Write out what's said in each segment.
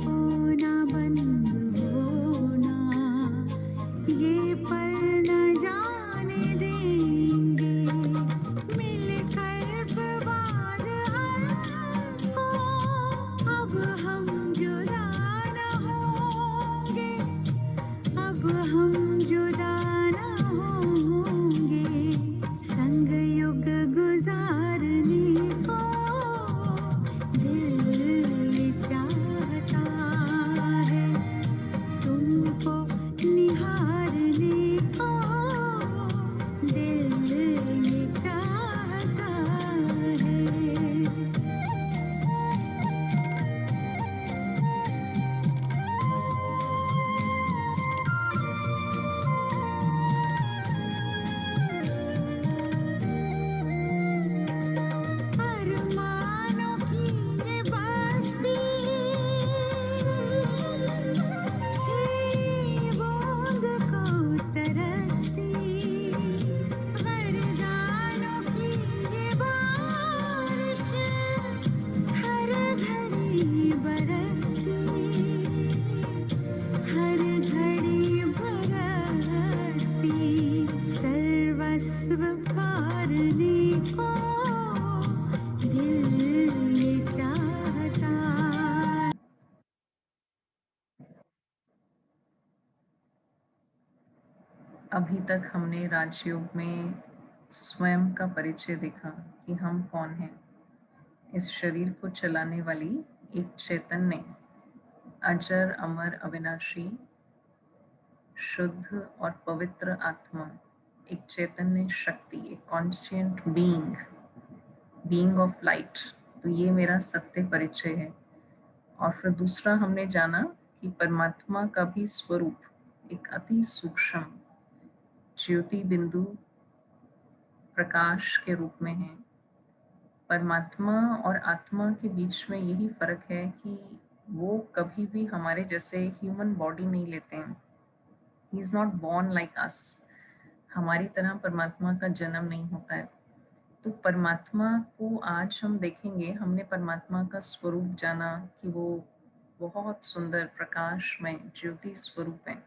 को ना बंद होना, ये पल न जाने देंगे, मिलकर बवाल हमको, अब हम जुदा न होंगे, अब हम जुदा न होंगे, संग युग गुजारने को दिल चाहता है, तुमको निहारने को दिल चाहता है। अरमानों की ये बस्ती, ही बूंद को तरसती, वरदानों की ये बारिश, हर घड़ी बरसती, हर घड़ी बरसती, सर्वस्व फाड़ने को दिल चाहता। अभी तक हमने राजयोग में स्वयं का परिचय देखा कि हम कौन हैं। इस शरीर को चलाने वाली एक चैतन्य, अजर अमर अविनाशी, शुद्ध और पवित्र आत्मा, एक चैतन्य शक्ति, एक कॉन्शियंट बीइंग ऑफ लाइट। तो ये मेरा सत्य परिचय है। और फिर दूसरा हमने जाना कि परमात्मा का भी स्वरूप एक अति सूक्ष्म ज्योति बिंदु प्रकाश के रूप में है। परमात्मा और आत्मा के बीच में यही फर्क है कि वो कभी भी हमारे जैसे ह्यूमन बॉडी नहीं लेते हैं। He is not born like us. हमारी तरह परमात्मा का जन्म नहीं होता है। तो परमात्मा को आज हम देखेंगे। हमने परमात्मा का स्वरूप जाना कि वो बहुत सुंदर प्रकाश में ज्योति स्वरूप है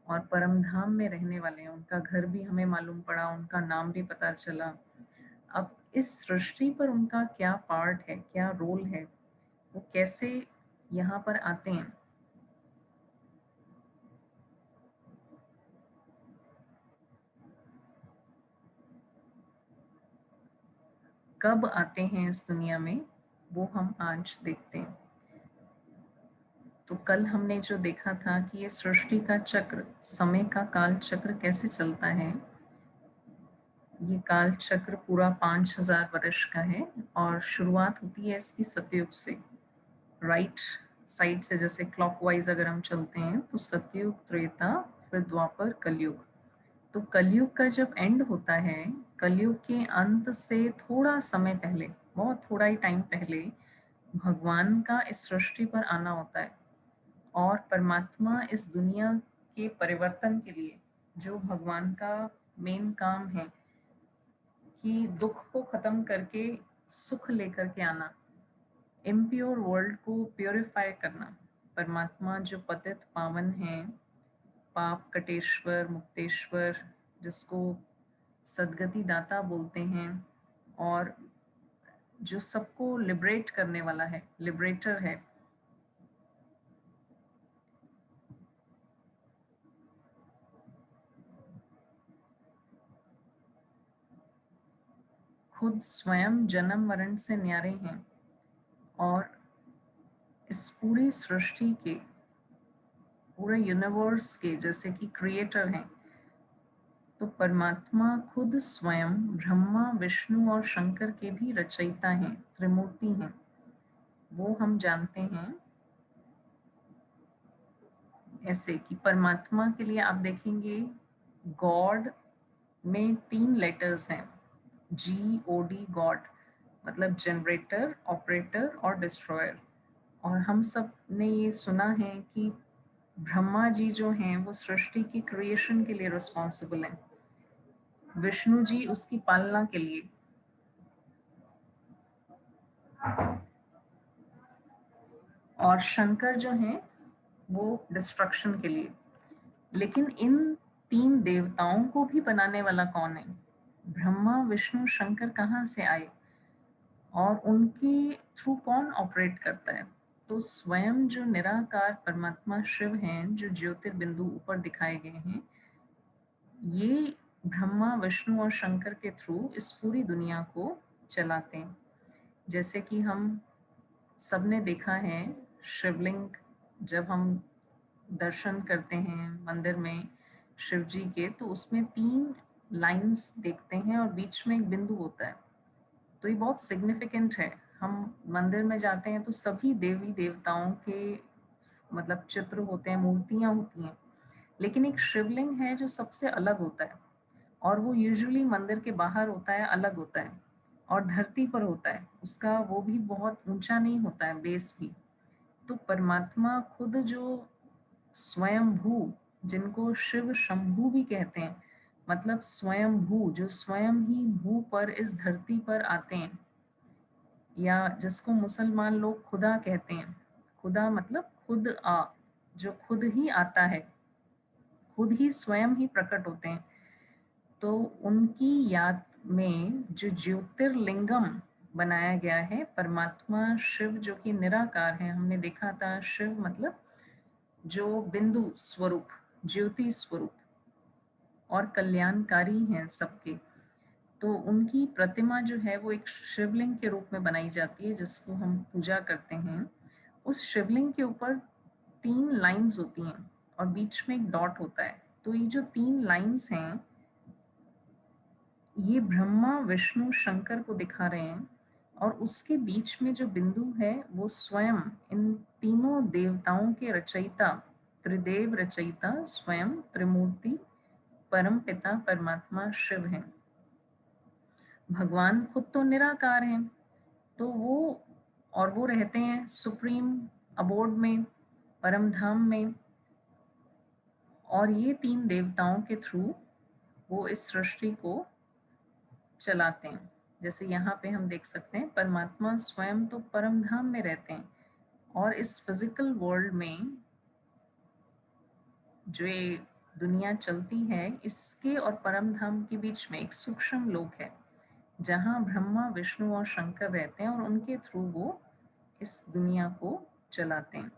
और परम धाम में रहने वाले हैं। उनका घर भी हमें मालूम पड़ा, उनका नाम भी पता चला। अब इस सृष्टि पर उनका क्या पार्ट है, क्या रोल है, वो कैसे यहाँ पर आते हैं। कब आते हैं इस दुनिया में, वो हम आज देखते हैं। तो कल हमने जो देखा था कि ये सृष्टि का चक्र, समय का काल चक्र कैसे चलता है। ये काल चक्र पूरा 5000 वर्ष का है और शुरुआत होती है इसकी सतयुग से। राइट साइड से जैसे क्लॉकवाइज अगर हम चलते हैं तो सतयुग, त्रेता, फिर द्वापर, कलयुग। तो कलयुग का जब एंड होता है, कलयुग के अंत से थोड़ा समय पहले, बहुत थोड़ा ही टाइम पहले, भगवान का इस सृष्टि पर आना होता है। और परमात्मा इस दुनिया के परिवर्तन के लिए, जो भगवान का मेन काम है कि दुख को खत्म करके सुख लेकर के आना, इम्प्योर वर्ल्ड को प्योरीफाई करना। परमात्मा जो पतित पावन है, पाप कटेश्वर, मुक्तेश्वर, जिसको सदगति दाता बोलते हैं, और जो सबको लिबरेट करने वाला है, लिबरेटर है। खुद स्वयं जन्म मरण से न्यारे हैं और इस पूरी सृष्टि के, पूरे यूनिवर्स के जैसे कि क्रिएटर हैं। तो परमात्मा खुद स्वयं ब्रह्मा, विष्णु और शंकर के भी रचयिता हैं, त्रिमूर्ति हैं। वो हम जानते हैं ऐसे कि परमात्मा के लिए आप देखेंगे गॉड में 3 लेटर्स हैं, GOD, गॉड मतलब जनरेटर, ऑपरेटर और डिस्ट्रॉयर। और हम सब ने ये सुना है कि ब्रह्मा जी जो हैं वो सृष्टि की क्रिएशन के लिए रिस्पॉन्सिबल हैं, विष्णु जी उसकी पालना के लिए, और शंकर जो हैं वो डिस्ट्रक्शन के लिए। लेकिन इन 3 देवताओं को भी बनाने वाला कौन है? ब्रह्मा, विष्णु, शंकर कहाँ से आए और उनके थ्रू कौन ऑपरेट करता है? तो स्वयं जो निराकार परमात्मा शिव हैं, जो ज्योतिर्बिंदु ऊपर दिखाए गए हैं, ये ब्रह्मा, विष्णु और शंकर के थ्रू इस पूरी दुनिया को चलाते हैं। जैसे कि हम सबने देखा है, शिवलिंग जब हम दर्शन करते हैं मंदिर में शिव जी के, तो उसमें 3 लाइन्स देखते हैं और बीच में एक बिंदु होता है। तो ये बहुत सिग्निफिकेंट है। हम मंदिर में जाते हैं तो सभी देवी देवताओं के मतलब चित्र होते हैं, मूर्तियाँ होती हैं, लेकिन एक शिवलिंग है जो सबसे अलग होता है और वो यूजुअली मंदिर के बाहर होता है, अलग होता है और धरती पर होता है। उसका वो भी बहुत ऊंचा नहीं होता है, बेस भी। तो परमात्मा खुद जो स्वयंभू, जिनको शिव शंभू भी कहते हैं, मतलब स्वयंभू, जो स्वयं ही भू पर इस धरती पर आते हैं, या जिसको मुसलमान लोग खुदा कहते हैं। खुदा मतलब खुद आ, जो खुद ही आता है, खुद ही स्वयं ही प्रकट होते हैं। तो उनकी याद में जो ज्योतिर्लिंगम बनाया गया है, परमात्मा शिव जो कि निराकार है, हमने देखा था शिव मतलब जो बिंदु स्वरूप, ज्योति स्वरूप और कल्याणकारी हैं सबके। तो उनकी प्रतिमा जो है वो एक शिवलिंग के रूप में बनाई जाती है, जिसको हम पूजा करते हैं। उस शिवलिंग के ऊपर 3 लाइंस होती हैं और बीच में एक डॉट होता है। तो ये जो 3 लाइंस हैं, ये ब्रह्मा, विष्णु, शंकर को दिखा रहे हैं और उसके बीच में जो बिंदु है वो स्वयं इन तीनों देवताओं के रचयिता, त्रिदेव रचयिता स्वयं त्रिमूर्ति परम पिता परमात्मा शिव हैं। भगवान खुद तो निराकार हैं, तो वो रहते हैं सुप्रीम अबोर्ड में, परम धाम में, और ये 3 देवताओं के थ्रू वो इस सृष्टि को चलाते हैं। जैसे यहाँ पे हम देख सकते हैं, परमात्मा स्वयं तो परम धाम में रहते हैं और इस फिजिकल वर्ल्ड में जो ये दुनिया चलती है, इसके और परम धाम के बीच में एक सूक्ष्म लोक है, जहाँ ब्रह्मा, विष्णु और शंकर रहते हैं और उनके थ्रू वो इस दुनिया को चलाते हैं।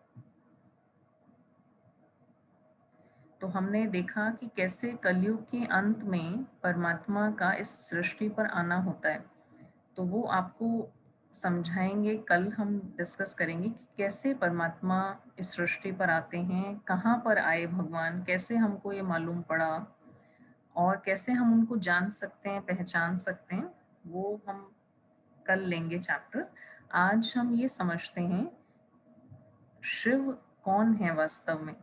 तो हमने देखा कि कैसे कलयुग के अंत में परमात्मा का इस सृष्टि पर आना होता है। तो वो आपको समझाएंगे, कल हम डिस्कस करेंगे कि कैसे परमात्मा इस सृष्टि पर आते हैं, कहाँ पर आए भगवान, कैसे हमको ये मालूम पड़ा और कैसे हम उनको जान सकते हैं, पहचान सकते हैं। वो हम कल लेंगे चैप्टर। आज हम ये समझते हैं शिव कौन है वास्तव में।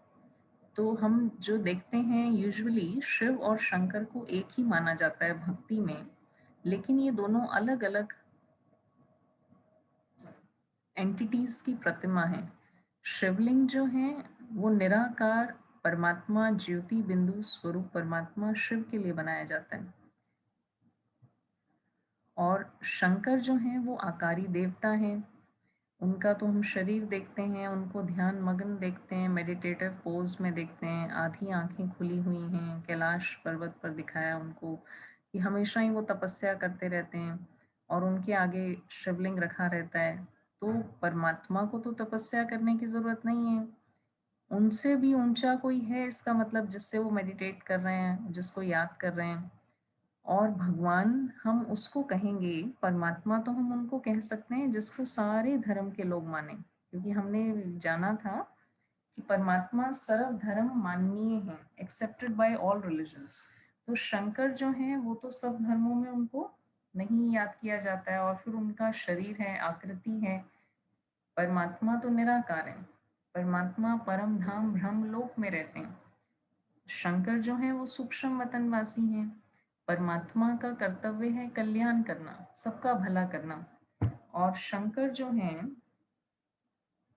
तो हम जो देखते हैं, यूजुअली शिव और शंकर को एक ही माना जाता है भक्ति में, लेकिन ये दोनों अलग अलग एंटिटीज की प्रतिमा है। शिवलिंग जो है वो निराकार परमात्मा, ज्योति बिंदु स्वरूप परमात्मा शिव के लिए बनाया जाता है, और शंकर जो हैं वो आकारी देवता हैं। उनका तो हम शरीर देखते हैं, उनको ध्यान मग्न देखते हैं, मेडिटेटिव पोज में देखते हैं, आधी आंखें खुली हुई हैं, कैलाश पर्वत पर दिखाया उनको कि हमेशा ही वो तपस्या करते रहते हैं और उनके आगे शिवलिंग रखा रहता है। तो परमात्मा को तो तपस्या करने की जरूरत नहीं है, उनसे भी ऊंचा कोई है इसका मतलब, जिससे वो मेडिटेट कर रहे हैं, जिसको याद कर रहे हैं। और भगवान हम उसको कहेंगे, परमात्मा तो हम उनको कह सकते हैं जिसको सारे धर्म के लोग माने, क्योंकि हमने जाना था कि परमात्मा सर्वधर्म माननीय है, एक्सेप्टेड बाय ऑल रिलीजन्स। तो शंकर जो हैं वो तो सब धर्मों में उनको नहीं याद किया जाता है, और फिर उनका शरीर है, आकृति है। परमात्मा तो निराकार है, परमात्मा परम धाम ब्रह्म लोक में रहते हैं। शंकर जो हैं वो सूक्ष्म वतनवासी हैं। परमात्मा का कर्तव्य है कल्याण करना, सबका भला करना, और शंकर जो हैं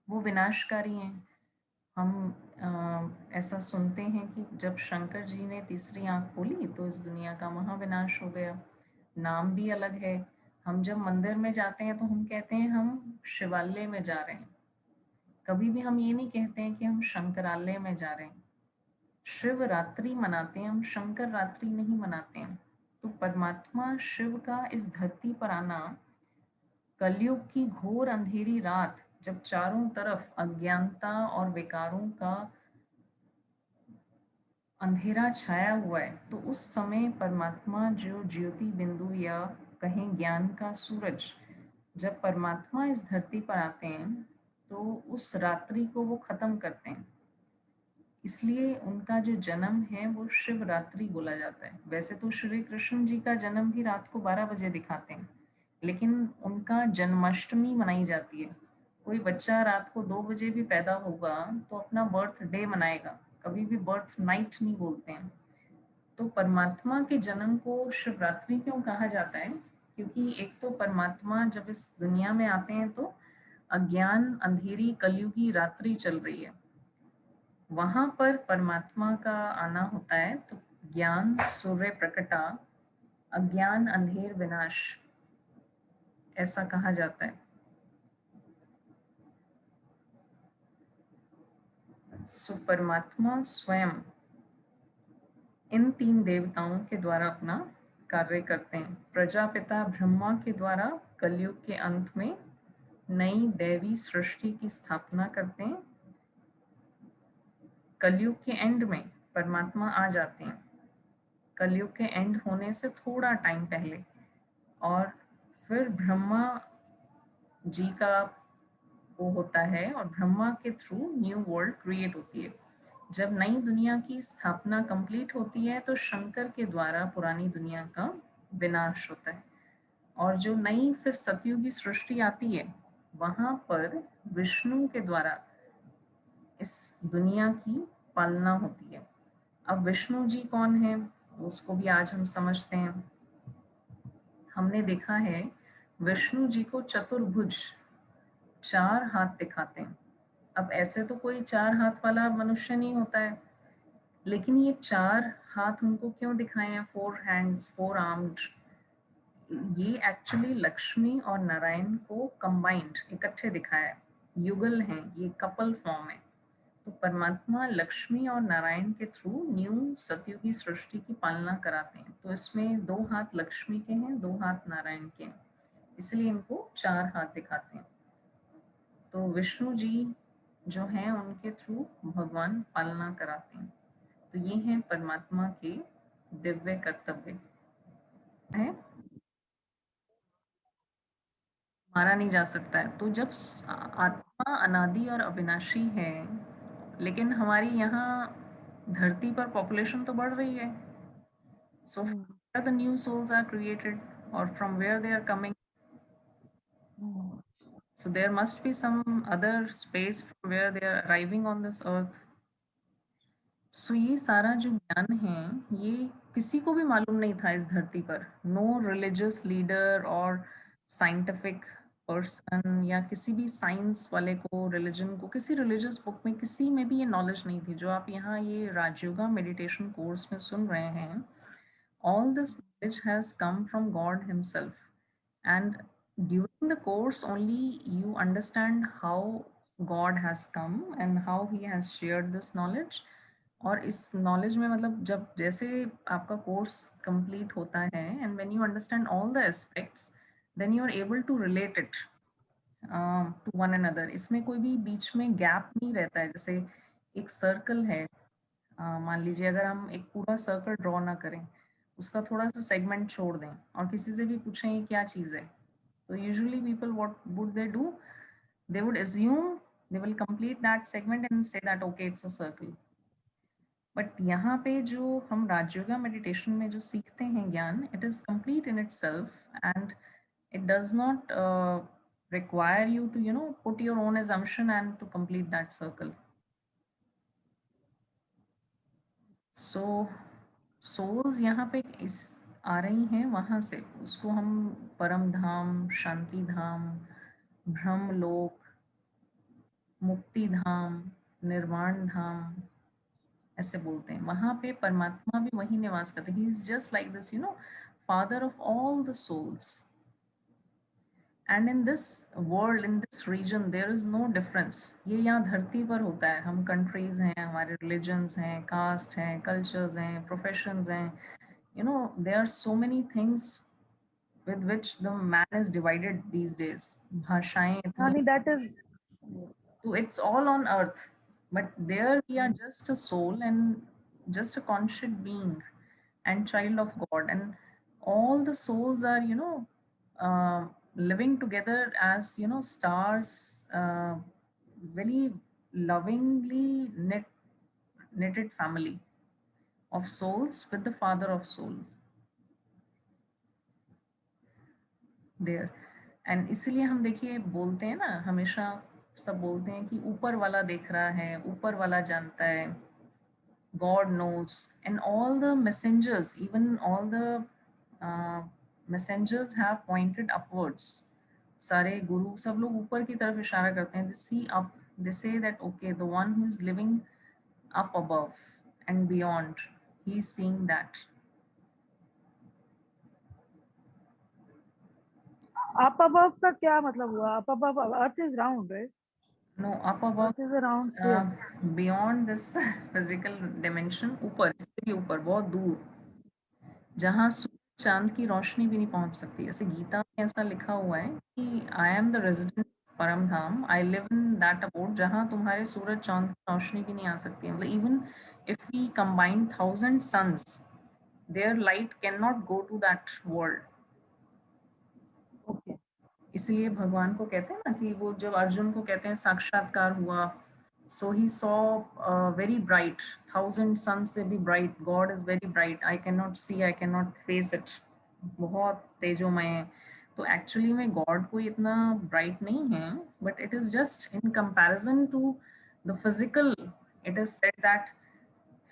वो विनाशकारी हैं। हम ऐसा सुनते हैं कि जब शंकर जी ने तीसरी आंख खोली तो इस दुनिया का महाविनाश हो गया। नाम भी अलग है। हम जब मंदिर में जाते हैं तो हम कहते हैं हम शिवालय में जा रहे हैं, कभी भी हम ये नहीं कहते हैं कि हम शंकरालय में जा रहे हैं, शिवरात्रि मनाते हैं, हम शंकर रात्रि नहीं मनाते हैं। तो परमात्मा शिव का इस धरती पर आना, कलयुग की घोर अंधेरी रात जब चारों तरफ अज्ञानता और विकारों का अंधेरा छाया हुआ है, तो उस समय परमात्मा जो ज्योति बिंदु या कहें ज्ञान का सूरज, जब परमात्मा इस धरती पर आते हैं तो उस रात्रि को वो खत्म करते हैं। इसलिए उनका जो जन्म है वो शिवरात्रि बोला जाता है। वैसे तो श्री कृष्ण जी का जन्म भी रात को 12 बजे दिखाते हैं, लेकिन उनका जन्माष्टमी मनाई जाती है। कोई बच्चा रात को 2 बजे भी पैदा होगा तो अपना बर्थडे मनाएगा, कभी भी बर्थ नाइट नहीं बोलते हैं। तो परमात्मा के जन्म को शिवरात्रि क्यों कहा जाता है? क्योंकि एक तो परमात्मा जब इस दुनिया में आते हैं तो अज्ञान अंधेरी कलयुगी रात्रि चल रही है, वहां पर परमात्मा का आना होता है तो ज्ञान सूर्य प्रकटा, अज्ञान अंधेर विनाश, ऐसा कहा जाता है। सो परमात्मा स्वयं इन 3 देवताओं के द्वारा अपना कार्य करते हैं। प्रजापिता ब्रह्मा के द्वारा कलयुग के अंत में नई दैवी सृष्टि की स्थापना करते हैं। कलयुग के एंड में परमात्मा आ जाते हैं, कलयुग के एंड होने से थोड़ा टाइम पहले, और फिर ब्रह्मा जी का वो होता है और ब्रह्मा के थ्रू न्यू वर्ल्ड क्रिएट होती है। जब नई दुनिया की स्थापना कंप्लीट होती है तो शंकर के द्वारा पुरानी दुनिया का विनाश होता है, और जो नई फिर सतयुगी सृष्टि आती है वहां पर विष्णु के द्वारा इस दुनिया की पालना होती है। अब विष्णु जी कौन है उसको भी आज हम समझते हैं। हमने देखा है विष्णु जी को चतुर्भुज, 4 हाथ दिखाते हैं। अब ऐसे तो कोई 4 हाथ वाला मनुष्य नहीं होता है, लेकिन ये 4 हाथ उनको क्यों दिखाए हैं, 4 हैंड्स, 4 आर्म्ड? ये एक्चुअली लक्ष्मी और नारायण को कंबाइंड, इकट्ठे दिखाया है, युगल हैं, ये कपल फॉर्म है। तो परमात्मा लक्ष्मी और नारायण के थ्रू न्यू सतयुगी सृष्टि की पालना कराते हैं। तो इसमें 2 हाथ लक्ष्मी के हैं, 2 हाथ नारायण के हैं, इसलिए इनको 4 हाथ दिखाते हैं। तो विष्णु जी जो हैं उनके थ्रू भगवान पालना कराते हैं। तो ये हैं परमात्मा के दिव्य कर्तव्य है, मारा नहीं जा सकता है। तो जब आत्मा अनादि और अविनाशी है, लेकिन हमारी यहाँ धरती पर पॉपुलेशन तो बढ़ रही है, so Mm, where the new souls are created or from where they are coming, mm, so there must be some other space from where they are arriving on this earth. सो ये सारा जो ज्ञान है ये किसी को भी मालूम नहीं था इस धरती पर। नो रिलीजियस लीडर और साइंटिफिक पर्सन या किसी भी साइंस वाले को, रिलीजन को, किसी रिलीजियस बुक में किसी में भी ये नॉलेज नहीं थी जो आप यहाँ ये राजयोगा मेडिटेशन कोर्स में सुन रहे हैं। All this knowledge has come from God Himself. And during the course, only you understand how God has come and how He has shared this knowledge. और इस नॉलेज में मतलब जब जैसे आपका कोर्स कंप्लीट होता है and when you understand all the aspects, then you are able to relate it to one another. इसमें कोई भी बीच में गैप नहीं रहता है। जैसे एक सर्कल है, मान लीजिए अगर हम एक पूरा सर्कल ड्रॉ ना करें, उसका थोड़ा सा सेगमेंट छोड़ दें और किसी से भी पूछें ये क्या चीज़ है, तो usually people what would they do, they would assume they will complete that segment and say that okay it's a circle. But यहाँ पे जो हम राजयोगा मेडिटेशन में जो सीखते हैं ज्ञान, it is complete in itself and it does not require you to put your own assumption and to complete that circle. So souls यहाँ पे इस आ रही हैं वहाँ से, उसको हम परम धाम, शांति धाम, ब्रह्म लोक, मुक्ति धाम, निर्वाण धाम ऐसे बोलते हैं। वहाँ पे परमात्मा भी वही निवास करते हैं। He is just like this father of all the souls. And in this world, in this region, there is no difference. ये यहाँ धरती पर होता है। हम कंट्रीज हैं, हमारे रिलीजन्स हैं, कास्ट हैं, कल्चर्स हैं, प्रोफेशंस हैं, you know, there are so many things with which the man is divided these days. भाषाएं I इतनी, mean, that is, yes. so it's all on earth, but there we are just a soul and just a conscious being and child of God, and all the souls are, you know, living together as, you know, stars, very lovingly knitted family of souls with the Father of soul there. And इसीलिए हम देखिए बोलते हैं ना, हमेशा सब बोलते हैं कि ऊपर वाला देख रहा है, ऊपर वाला जानता है, God knows, and all the messengers, even all the messengers have pointed upwards. सारे गुरु सब लोग ऊपर की तरफ इशारा करते हैं. They see up, they say that okay, the one who is living up above and beyond, he is seeing that. Up above का क्या मतलब हुआ? Up above, Earth is round, right? No, up above, Earth is a round sphere. beyond this physical dimension, ऊपर, इससे भी ऊपर, बहुत दूर, जहाँ सूरज चांद की रोशनी भी नहीं पहुंच सकती. ऐसे गीता में ऐसा लिखा हुआ है कि I am the resident Param Dham, I live in that abode, जहाँ तुम्हारे सूरज चांद की रोशनी भी नहीं आ सकती. मतलब even if we combine 1000 suns, their light can not go to that world. Okay. इसलिए भगवान को कहते हैं ना कि वो जब अर्जुन को कहते हैं साक्षात्कार हुआ, so he saw very bright, 1000 sun से भी bright, god is very bright, I can not see, I can not face it, बहुत तेजोमय है. तो एक्चुअली में गॉड कोई इतना ब्राइट नहीं है, but it is just in comparison to the physical. It is said that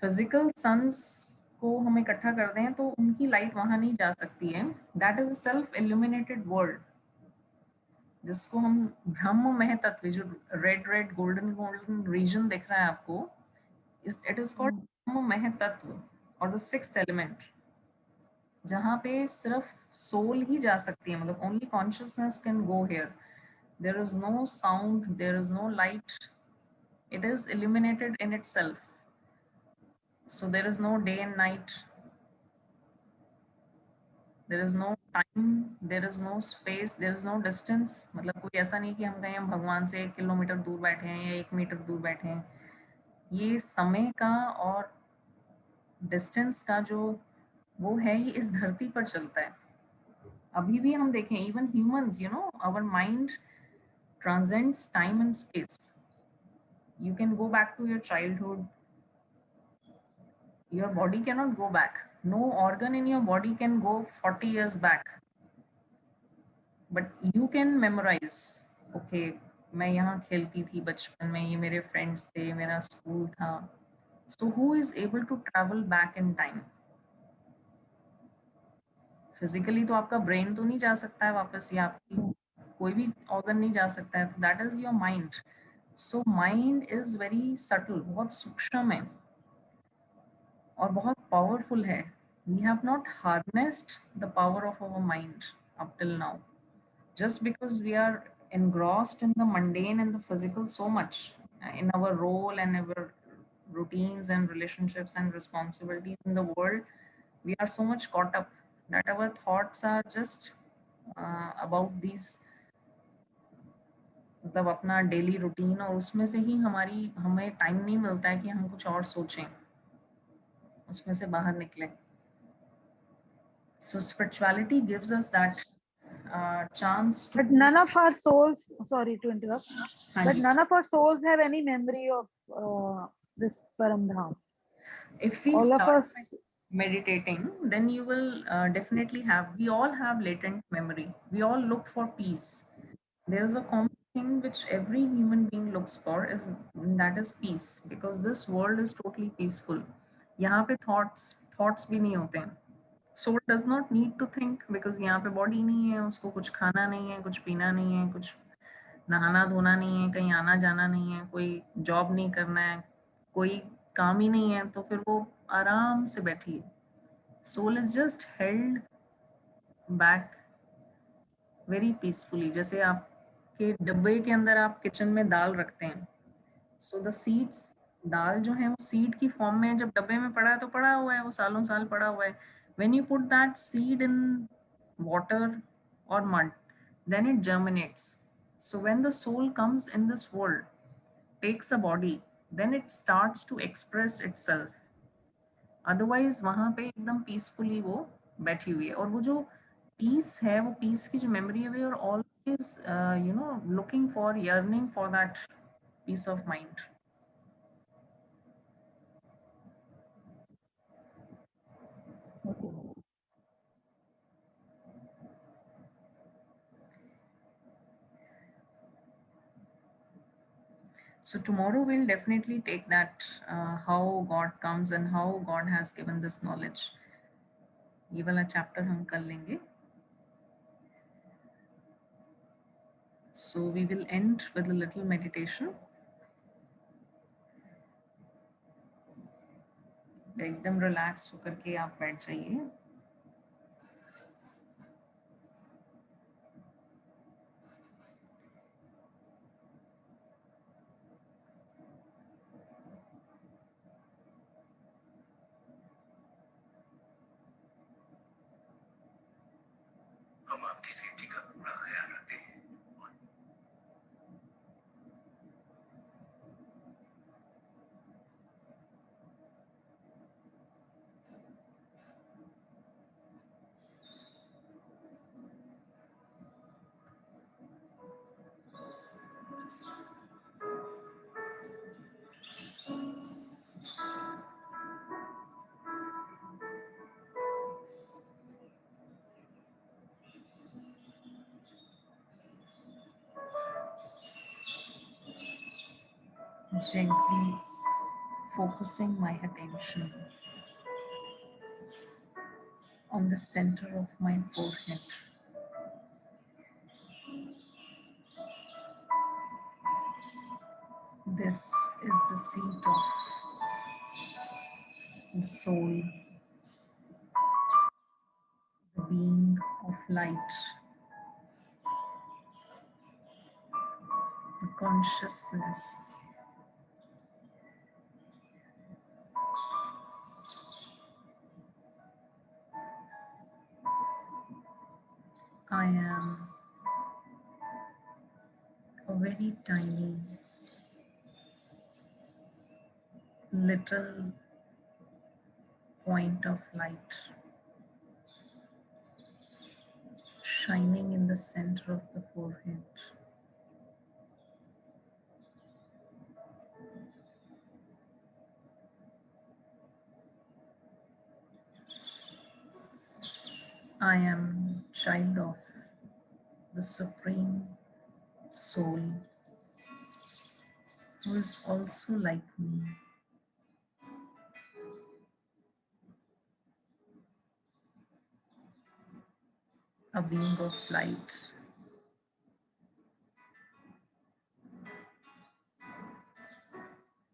physical suns को हम इकट्ठा कर दें तो उनकी लाइट वहां नहीं जा सकती है. That is a self illuminated world, जिसको हम ब्रह्ममय तत्व, जो red red golden golden region दिख रहा है आपको, इट इज कॉल्ड ब्रह्ममय तत्व और द सिक्स्थ एलिमेंट, जहाँ पे सिर्फ सोल ही जा सकती है. मतलब only consciousness can go here. There is no sound, there is no light, it is illuminated in itself. So there is no day and night, there is no time, there is no space, there is no distance. मतलब कोई ऐसा नहीं कि हम कहें हम भगवान से 1 किलोमीटर दूर बैठे हैं या 1 मीटर दूर बैठे हैं. ये समय का और डिस्टेंस का जो वो है, ये इस धरती पर चलता है. अभी भी हम देखें, even humans, you know, our mind transcends time and space. You can go back to your childhood, your body cannot go back, no organ in your body can go 40 years back, but you can memorize. Okay, मैं यहाँ खेलती थी बचपन में, ये मेरे friends थे, मेरा स्कूल था. So who is able to travel back in time? Physically तो आपका ब्रेन तो नहीं जा सकता है वापस, या आपकी कोई भी ऑर्गन नहीं जा सकता है. That is your mind. So mind is very subtle, बहुत सूक्ष्म है और बहुत पावरफुल है. We have not harnessed the power of our mind up till now, just because we are engrossed in the mundane and the physical so much, in our role and our routines and relationships and responsibilities in the world, we are so much caught up that our thoughts are just about these, मतलब अपना daily routine, और उसमें से ही हमें time नहीं मिलता है कि हम कुछ और सोचें, उसमें से बाहर निकलें. So spirituality gives us that chance to. But none of our souls, sorry to interrupt, हाँ but ji. none of our souls have any memory of this Paramdham. If we All of start us, meditating, then you will definitely have, we all have latent memory, we all look for peace. There is a common thing which every human being looks for, is that is peace, because this world is totally peaceful. यहाँ पे thoughts भी नहीं होते हैं. Soul does not need to think, because यहाँ पे body नहीं है, उसको कुछ खाना नहीं है, कुछ पीना नहीं है, कुछ नहाना धोना नहीं है, कहीं आना जाना नहीं है, कोई जॉब नहीं करना है, कोई काम ही नहीं है, तो फिर वो आराम से बैठी है. Soul is just held back very peacefully, जैसे आपके डब्बे के अंदर आप किचन में दाल रखते हैं, सो द सीड्स, दाल जो है वो सीड की फॉर्म में जब डब्बे में पड़ा है तो पड़ा हुआ है, वो सालों साल पड़ा हुआ है. When you put that seed in water और mud, then it germinates. So when the soul comes in this world, takes a body, then it starts to express itself. Otherwise वहां पे एकदम पीसफुली वो बैठी हुई है, और वो जो पीस है, वो पीस की जो मेमोरी है, we are always you know looking for, yearning for that peace of mind. So tomorrow we'll definitely take that, how God comes and how God has given this knowledge. ये वाला chapter हम कर लेंगे. So we will end with a little meditation. एकदम relax होकर के आप बैठ जाइए. हम आपकी सेफ्टी का पूरा ख्याल रखते हैं. Gently focusing my attention on the center of my forehead. This is the seat of the soul, the being of light, the consciousness. I am a very tiny little point of light shining in the center of the forehead. I am child of the Supreme Soul, who is also like me. A being of light,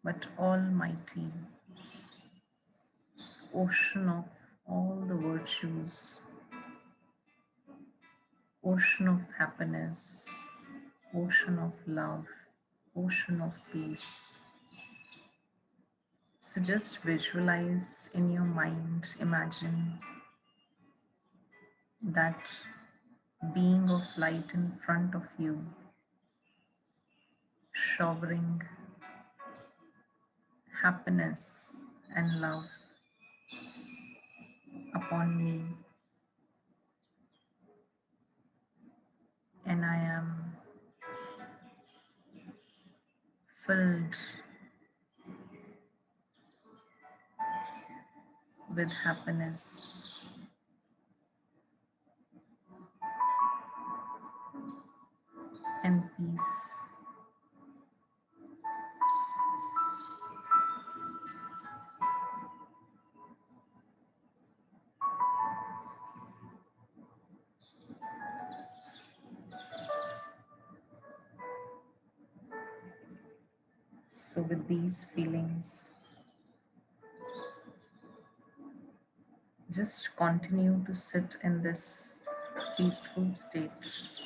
but almighty, ocean of all the virtues, ocean of happiness, ocean of love, ocean of peace. So just visualize in your mind, imagine that being of light in front of you, showering happiness and love upon me. And I am filled with happiness, and peace. So with these feelings, just continue to sit in this peaceful state.